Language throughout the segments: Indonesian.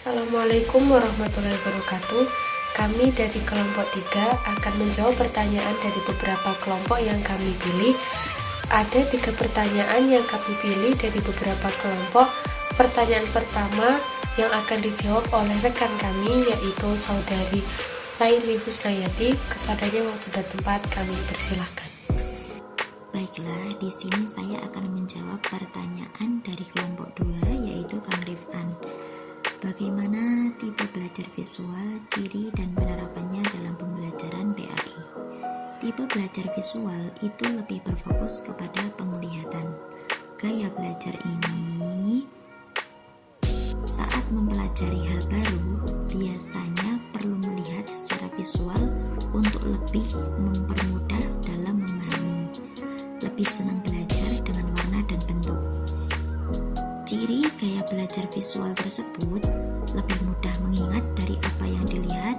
Assalamualaikum warahmatullahi wabarakatuh. Kami dari kelompok 3 akan menjawab pertanyaan dari beberapa kelompok yang kami pilih. Ada 3 pertanyaan yang kami pilih dari beberapa kelompok. Pertanyaan pertama yang akan dijawab oleh rekan kami yaitu saudari Laili Husnayati. Kepadanya waktu dan tempat kami persilahkan. Baiklah, di sini saya akan menjawab pertanyaan dari kelompok 2 yaitu Kang Rifan. Bagaimana tipe belajar visual, ciri dan penerapannya dalam pembelajaran PAI? Tipe belajar visual itu lebih berfokus kepada penglihatan. Gaya belajar ini saat mempelajari hal baru biasanya perlu melihat secara visual untuk lebih mempermudah dalam memahami. Lebih senang belajar dengan warna dan bentuk. Ciri gaya belajar visual tersebut lebih mudah mengingat dari apa yang dilihat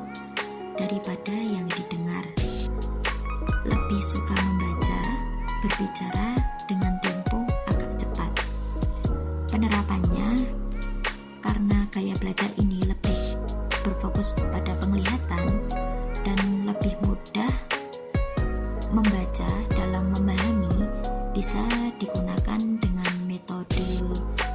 daripada yang didengar. Lebih suka membaca, berbicara dengan tempo agak cepat. Penerapannya, karena gaya belajar ini lebih berfokus kepada penglihatan dan lebih mudah membaca dalam memahami, bisa digunakan dengan metode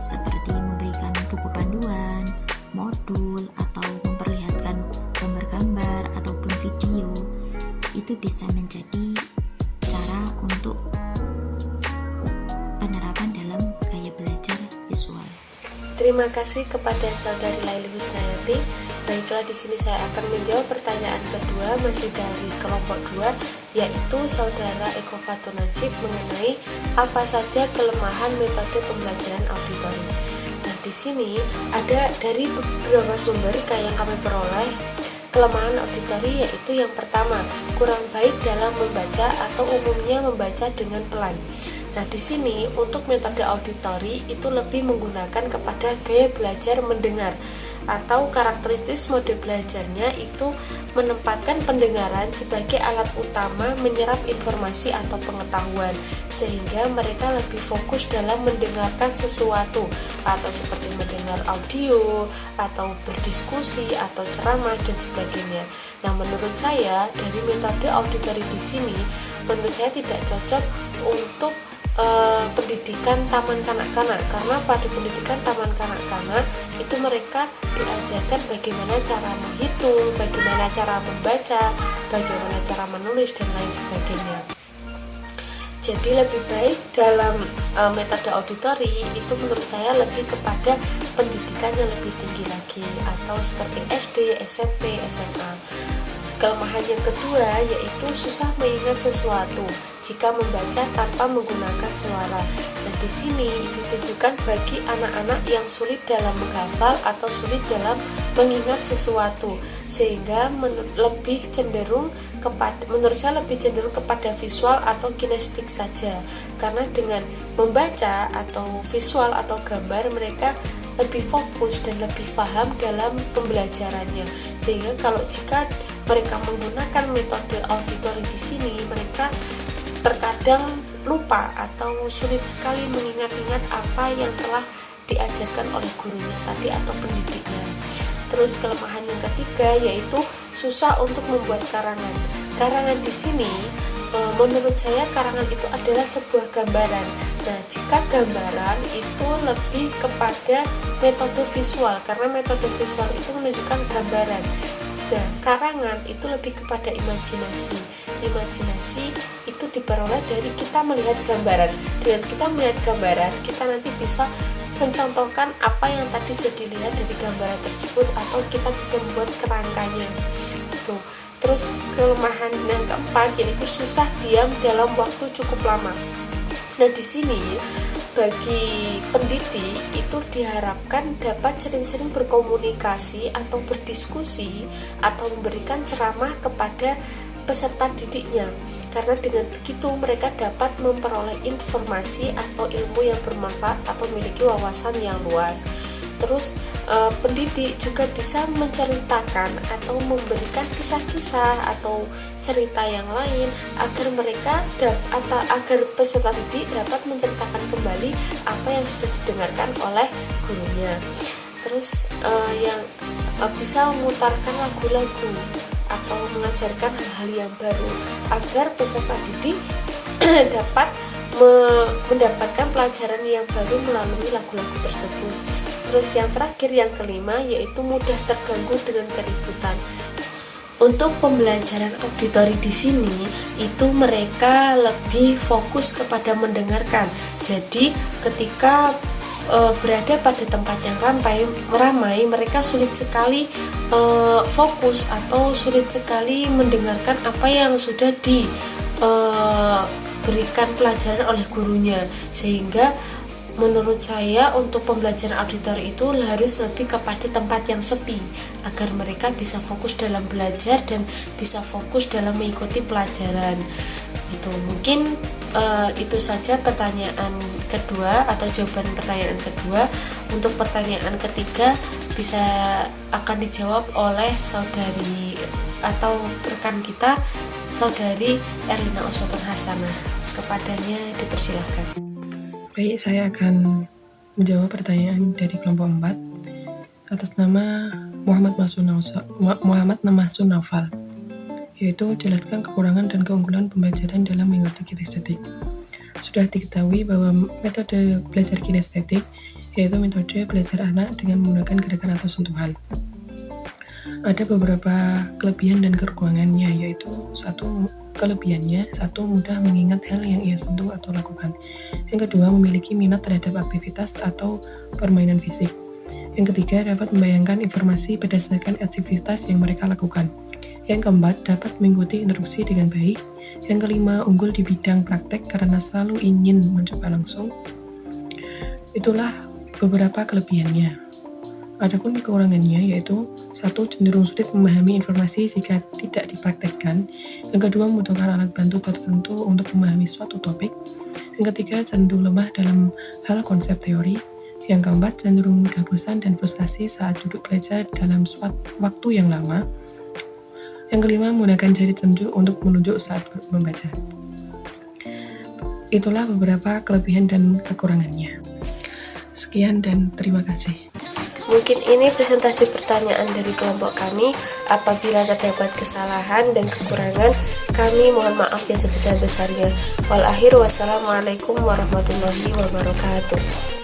seperti memberikan buku panduan, modul, atau memperlihatkan gambar-gambar ataupun video. Itu bisa menjadi cara untuk penerapan dalam gaya belajar visual. Terima kasih kepada saudari Laili Husnayati. Baiklah, di sini saya akan menjawab pertanyaan kedua masih dari kelompok 2 yaitu saudara Eko Fatul Najib mengenai apa saja kelemahan metode pembelajaran auditori. Nah, di sini ada dari beberapa sumber yang kami peroleh. Kelemahan auditori yaitu yang pertama, kurang baik dalam membaca atau umumnya membaca dengan pelan. Nah, di sini untuk metode auditori itu lebih menggunakan kepada gaya belajar mendengar atau karakteristik mode belajarnya itu menempatkan pendengaran sebagai alat utama menyerap informasi atau pengetahuan sehingga mereka lebih fokus dalam mendengarkan sesuatu atau seperti mendengar audio atau berdiskusi atau ceramah dan sebagainya. Nah, menurut saya dari metode auditori di sini menurut saya tidak cocok untuk pendidikan taman kanak-kanak karena pada pendidikan taman kanak-kanak itu mereka diajarkan bagaimana cara menghitung, bagaimana cara membaca, bagaimana cara menulis dan lain sebagainya. Jadi lebih baik dalam metode auditori itu menurut saya lebih kepada pendidikan yang lebih tinggi lagi atau seperti SD, SMP, SMA. Kelemahan yang kedua yaitu susah mengingat sesuatu jika membaca tanpa menggunakan suara. Dan di sini ditujukan bagi anak-anak yang sulit dalam menghafal atau sulit dalam mengingat sesuatu, sehingga lebih cenderung kepada, menurut saya lebih cenderung kepada visual atau kinestetik saja. Karena dengan membaca atau visual atau gambar mereka lebih fokus dan lebih paham dalam pembelajarannya. Sehingga kalau jika mereka menggunakan metode auditori di sini, mereka terkadang lupa atau sulit sekali mengingat-ingat apa yang telah diajarkan oleh gurunya tadi atau pendidiknya. Terus kelemahan yang ketiga yaitu susah untuk membuat karangan. Karangan di sini menurut saya karangan itu adalah sebuah gambaran. Nah, jika gambaran itu lebih kepada metode visual karena metode visual itu menunjukkan gambaran. Nah, karangan itu lebih kepada imajinasi. Imajinasi itu diperoleh dari kita melihat gambaran. Dengan kita melihat gambaran, kita nanti bisa mencontohkan apa yang tadi sudah dilihat dari gambaran tersebut atau kita bisa membuat kerangkanya. Gitu. Terus kelemahan yang keempat yaitu susah diam dalam waktu cukup lama. Nah, di sini bagi pendidik itu diharapkan dapat sering-sering berkomunikasi atau berdiskusi atau memberikan ceramah kepada peserta didiknya, karena dengan begitu mereka dapat memperoleh informasi atau ilmu yang bermanfaat atau memiliki wawasan yang luas. Terus pendidik juga bisa menceritakan atau memberikan kisah-kisah atau cerita yang lain agar mereka agar peserta didik dapat menceritakan kembali apa yang sudah didengarkan oleh gurunya. Terus yang bisa memutarkan lagu-lagu atau mengajarkan hal-hal yang baru agar peserta didik dapat mendapatkan pelajaran yang baru melalui lagu-lagu tersebut. Terus yang terakhir, yang kelima, yaitu mudah terganggu dengan keributan. Untuk pembelajaran auditori di sini itu mereka lebih fokus kepada mendengarkan. Jadi ketika berada pada tempat yang ramai, mereka sulit sekali fokus atau sulit sekali mendengarkan apa yang sudah diberikan pelajaran oleh gurunya, sehingga menurut saya untuk pembelajaran auditori itu harus lebih kepada tempat yang sepi agar mereka bisa fokus dalam belajar dan bisa fokus dalam mengikuti pelajaran. Itu mungkin itu saja pertanyaan kedua atau jawaban pertanyaan kedua. Untuk pertanyaan ketiga bisa akan dijawab oleh saudari atau rekan kita, saudari Erlina Uswatun Hasanah. Kepadanya dipersilahkan. Baik, saya akan menjawab pertanyaan dari kelompok 4 atas nama Muhammad Mahsun Naufal, yaitu jelaskan kekurangan dan keunggulan pembelajaran dalam mengikuti kinestetik. Sudah diketahui bahwa metode belajar kinestetik yaitu metode belajar anak dengan menggunakan gerakan atau sentuhan. Ada beberapa kelebihan dan kekurangannya, yaitu kelebihannya, mudah mengingat hal yang ia sentuh atau lakukan. Yang kedua, memiliki minat terhadap aktivitas atau permainan fisik. Yang ketiga, dapat membayangkan informasi berdasarkan aktivitas yang mereka lakukan. Yang keempat, dapat mengikuti instruksi dengan baik. Yang kelima, unggul di bidang praktek karena selalu ingin mencoba langsung. Itulah beberapa kelebihannya. Adapun kekurangannya yaitu 1. Cenderung sulit memahami informasi jika tidak dipraktekkan. Yang kedua, membutuhkan alat bantu tertentu untuk memahami suatu topik. Yang ketiga, cenderung lemah dalam hal konsep teori. Yang keempat, cenderung mudah bosan dan frustasi saat duduk belajar dalam waktu yang lama. Yang kelima, menggunakan jari telunjuk untuk menunjuk saat membaca. Itulah beberapa kelebihan dan kekurangannya. Sekian dan terima kasih. Mungkin ini presentasi pertanyaan dari kelompok kami. Apabila terdapat kesalahan dan kekurangan, kami mohon maaf yang sebesar-besarnya. Wassalamualaikum warahmatullahi wabarakatuh.